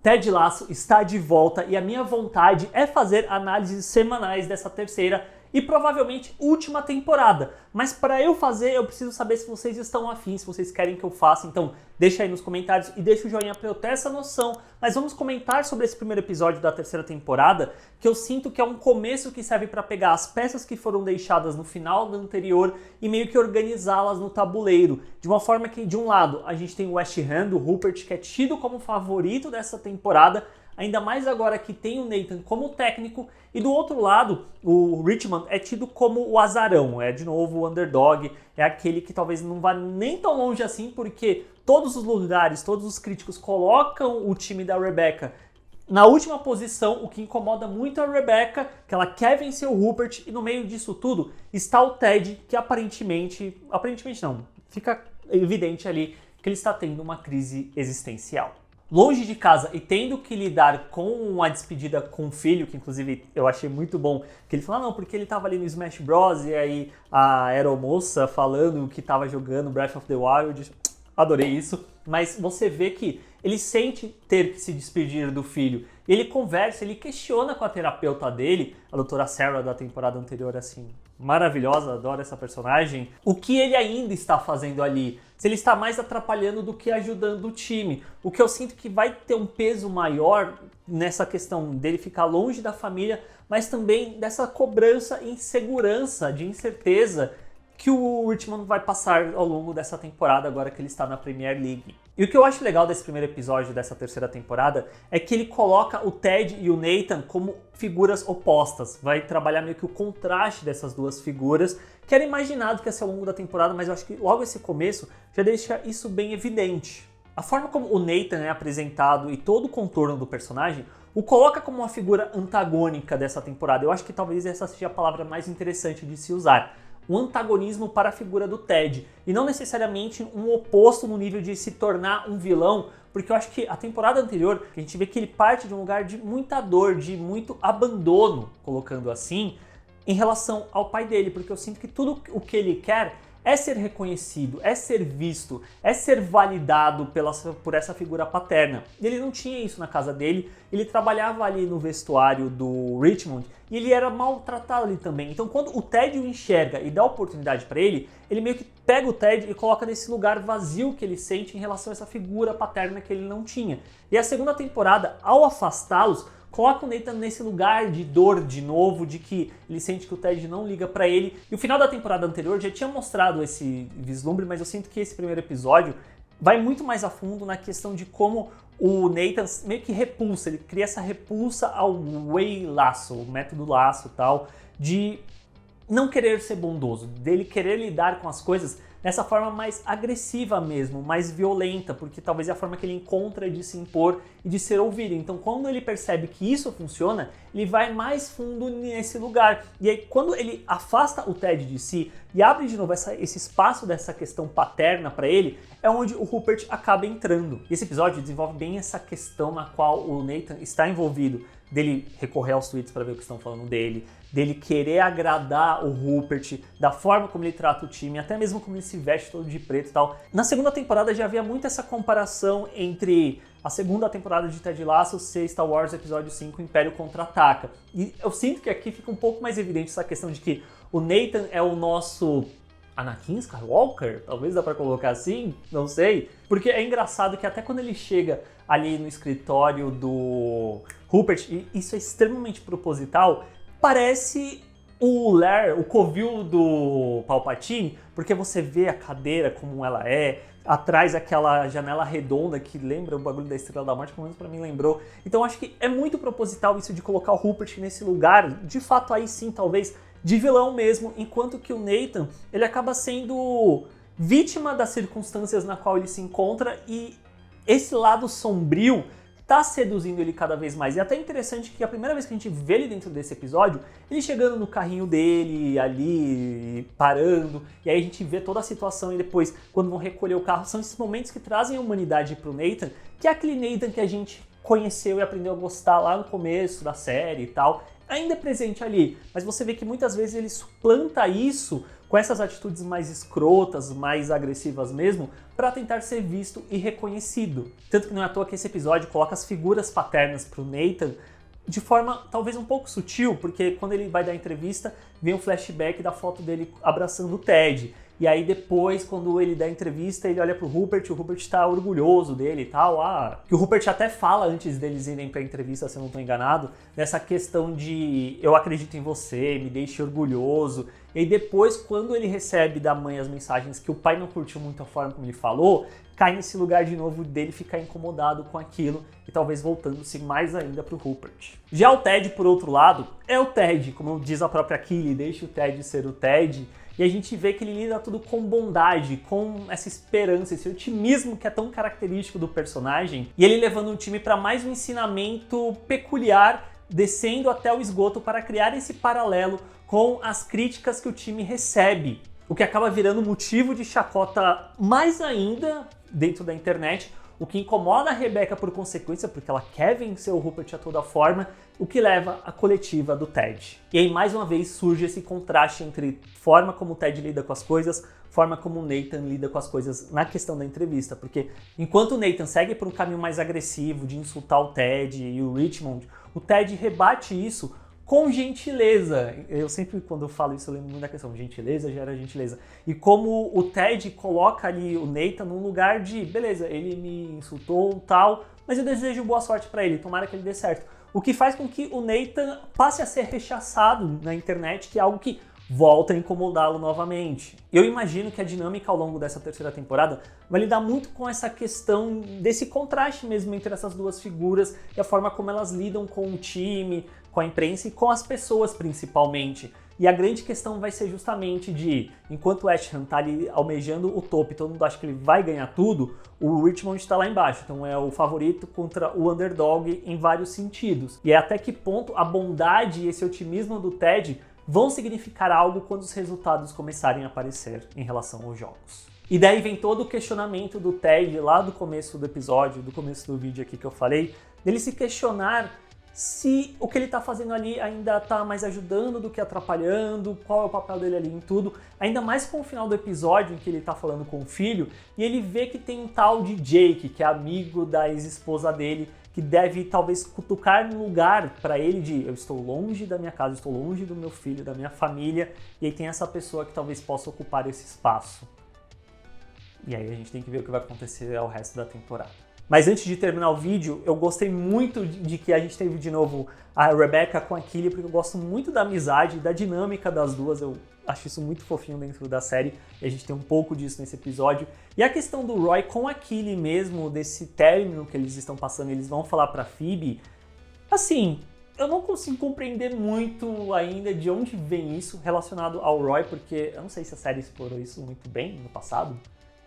Ted Lasso está de volta e a minha vontade é fazer análises semanais dessa terceira e provavelmente última temporada. Mas para eu fazer, eu preciso saber se vocês estão afins, se vocês querem que eu faça. Então deixa aí nos comentários e deixa o joinha para eu ter essa noção. Mas vamos comentar sobre esse primeiro episódio da terceira temporada, que eu sinto que é um começo que serve para pegar as peças que foram deixadas no final do anterior e meio que organizá-las no tabuleiro. De uma forma que, de um lado, a gente tem o West Ham, do Rupert, que é tido como favorito dessa temporada, ainda mais agora que tem o Nathan como técnico, e do outro lado, o Richmond é tido como o azarão, é de novo o underdog, é aquele que talvez não vá nem tão longe assim, porque todos os lugares, todos os críticos colocam o time da Rebecca na última posição, o que incomoda muito a Rebecca, que ela quer vencer o Rupert, e no meio disso tudo está o Ted, que aparentemente não, fica evidente ali que ele está tendo uma crise existencial. Longe de casa e tendo que lidar com a despedida com o filho, que inclusive eu achei muito bom, que ele falou, não, porque ele estava ali no Smash Bros, e aí a aeromoça falando que estava jogando Breath of the Wild, adorei isso, mas você vê que ele sente ter que se despedir do filho, e ele conversa, ele questiona com a terapeuta dele, a doutora Sarah da temporada anterior, assim, maravilhosa, adoro essa personagem, o que ele ainda está fazendo ali, se ele está mais atrapalhando do que ajudando o time. O que eu sinto que vai ter um peso maior nessa questão dele ficar longe da família, mas também dessa cobrança e insegurança, de incerteza que o Richmond vai passar ao longo dessa temporada, agora que ele está na Premier League. E o que eu acho legal desse primeiro episódio dessa terceira temporada é que ele coloca o Ted e o Nathan como figuras opostas. Vai trabalhar meio que o contraste dessas duas figuras, que era imaginado que ia ser ao longo da temporada, mas eu acho que logo esse começo já deixa isso bem evidente. A forma como o Nathan é apresentado e todo o contorno do personagem o coloca como uma figura antagônica dessa temporada. Eu acho que talvez essa seja a palavra mais interessante de se usar. Um antagonismo para a figura do Ted, e não necessariamente um oposto no nível de se tornar um vilão, porque eu acho que a temporada anterior, a gente vê que ele parte de um lugar de muita dor, de muito abandono, colocando assim, em relação ao pai dele, porque eu sinto que tudo o que ele quer é ser reconhecido, é ser visto, é ser validado por essa figura paterna. E ele não tinha isso na casa dele, ele trabalhava ali no vestuário do Richmond e ele era maltratado ali também. Então quando o Ted o enxerga e dá oportunidade para ele meio que pega o Ted e coloca nesse lugar vazio que ele sente em relação a essa figura paterna que ele não tinha. E a segunda temporada, ao afastá-los, coloca o Nathan nesse lugar de dor de novo, de que ele sente que o Ted não liga pra ele. E o final da temporada anterior já tinha mostrado esse vislumbre, mas eu sinto que esse primeiro episódio vai muito mais a fundo na questão de como o Nathan meio que repulsa, ele cria essa repulsa ao Way Lasso, o método Lasso e tal, de não querer ser bondoso, dele querer lidar com as coisas dessa forma mais agressiva mesmo, mais violenta, porque talvez é a forma que ele encontra de se impor e de ser ouvido. Então quando ele percebe que isso funciona, ele vai mais fundo nesse lugar. E aí quando ele afasta o Ted de si e abre de novo esse espaço dessa questão paterna para ele, é onde o Rupert acaba entrando. E esse episódio desenvolve bem essa questão na qual o Nathan está envolvido, dele recorrer aos tweets para ver o que estão falando dele querer agradar o Rupert, da forma como ele trata o time, até mesmo como ele se veste todo de preto e tal. Na segunda temporada já havia muito essa comparação entre a segunda temporada de Ted Lasso ser Star Wars Episódio 5, Império Contra-Ataca. E eu sinto que aqui fica um pouco mais evidente essa questão de que o Nathan é o nosso Anakin Skywalker, talvez dá pra colocar assim, não sei. Porque é engraçado que até quando ele chega ali no escritório do Rupert, e isso é extremamente proposital, parece o Lair, o covil do Palpatine, porque você vê a cadeira como ela é, atrás aquela janela redonda que lembra o bagulho da Estrela da Morte, pelo menos pra mim lembrou. Então acho que é muito proposital isso de colocar o Rupert nesse lugar, de fato aí sim, talvez, de vilão mesmo, enquanto que o Nathan, ele acaba sendo vítima das circunstâncias na qual ele se encontra e esse lado sombrio tá seduzindo ele cada vez mais. E é até interessante que a primeira vez que a gente vê ele dentro desse episódio, ele chegando no carrinho dele, ali, parando, e aí a gente vê toda a situação e depois, quando vão recolher o carro, são esses momentos que trazem a humanidade pro Nathan, que é aquele Nathan que a gente conheceu e aprendeu a gostar lá no começo da série e tal, ainda é presente ali, mas você vê que muitas vezes ele suplanta isso com essas atitudes mais escrotas, mais agressivas mesmo, para tentar ser visto e reconhecido. Tanto que não é à toa que esse episódio coloca as figuras paternas pro Nathan de forma talvez um pouco sutil, porque quando ele vai dar entrevista, vem um flashback da foto dele abraçando o Ted. E aí depois, quando ele dá a entrevista, ele olha pro Rupert, o Rupert tá orgulhoso dele e tal. Que o Rupert até fala antes deles irem pra entrevista, se eu não tô enganado, dessa questão de eu acredito em você, me deixe orgulhoso. E aí depois, quando ele recebe da mãe as mensagens que o pai não curtiu muito a forma como ele falou, cai nesse lugar de novo dele ficar incomodado com aquilo e talvez voltando-se mais ainda pro Rupert. Já o Ted, por outro lado, é o Ted, como diz a própria Killy, deixa o Ted ser o Ted. E a gente vê que ele lida tudo com bondade, com essa esperança, esse otimismo que é tão característico do personagem. E ele levando o time para mais um ensinamento peculiar, descendo até o esgoto para criar esse paralelo com as críticas que o time recebe. O que acaba virando motivo de chacota mais ainda dentro da internet, o que incomoda a Rebecca por consequência, porque ela quer vencer o Rupert a toda forma, o que leva à coletiva do Ted. E aí, mais uma vez, surge esse contraste entre forma como o Ted lida com as coisas, forma como o Nathan lida com as coisas na questão da entrevista, porque enquanto o Nathan segue por um caminho mais agressivo de insultar o Ted e o Richmond, o Ted rebate isso com gentileza. Eu sempre, quando eu falo isso, eu lembro muito da questão, gentileza gera gentileza. E como o Ted coloca ali o Nathan num lugar de, beleza, ele me insultou tal, mas eu desejo boa sorte pra ele, tomara que ele dê certo. O que faz com que o Nathan passe a ser rechaçado na internet, que é algo que volta a incomodá-lo novamente. Eu imagino que a dinâmica ao longo dessa terceira temporada vai lidar muito com essa questão desse contraste mesmo entre essas duas figuras e a forma como elas lidam com o time, com a imprensa e com as pessoas principalmente. E a grande questão vai ser justamente de, enquanto o Ashton tá ali almejando o topo e todo mundo acha que ele vai ganhar tudo, o Richmond está lá embaixo, então é o favorito contra o underdog em vários sentidos. E é até que ponto a bondade e esse otimismo do Ted vão significar algo quando os resultados começarem a aparecer em relação aos jogos. E daí vem todo o questionamento do Ted lá do começo do episódio, do começo do vídeo aqui que eu falei, dele se questionar se o que ele está fazendo ali ainda está mais ajudando do que atrapalhando, qual é o papel dele ali em tudo, ainda mais com o final do episódio em que ele está falando com o filho, e ele vê que tem um tal de Jake, que é amigo da ex-esposa dele, que deve talvez cutucar no lugar para ele de eu estou longe da minha casa, estou longe do meu filho, da minha família, e aí tem essa pessoa que talvez possa ocupar esse espaço. E aí a gente tem que ver o que vai acontecer ao resto da temporada. Mas antes de terminar o vídeo, eu gostei muito de que a gente teve de novo a Rebecca com a Killy, porque eu gosto muito da amizade, da dinâmica das duas, eu acho isso muito fofinho dentro da série, e a gente tem um pouco disso nesse episódio. E a questão do Roy com a Killy mesmo, desse término que eles estão passando, eles vão falar pra Phoebe, assim, eu não consigo compreender muito ainda de onde vem isso relacionado ao Roy, porque eu não sei se a série explorou isso muito bem no passado,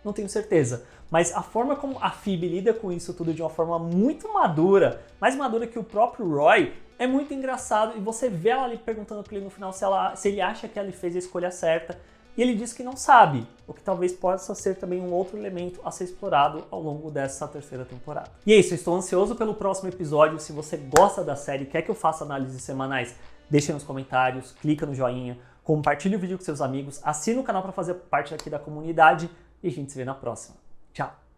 não tenho certeza. Mas a forma como a Phoebe lida com isso tudo de uma forma muito madura, mais madura que o próprio Roy, é muito engraçado. E você vê ela ali perguntando pra ele no final se ele acha que ele fez a escolha certa. E ele diz que não sabe, o que talvez possa ser também um outro elemento a ser explorado ao longo dessa terceira temporada. E é isso, eu estou ansioso pelo próximo episódio. Se você gosta da série e quer que eu faça análises semanais, deixe nos comentários, clica no joinha, compartilhe o vídeo com seus amigos, assina o canal para fazer parte aqui da comunidade e a gente se vê na próxima. Tchau!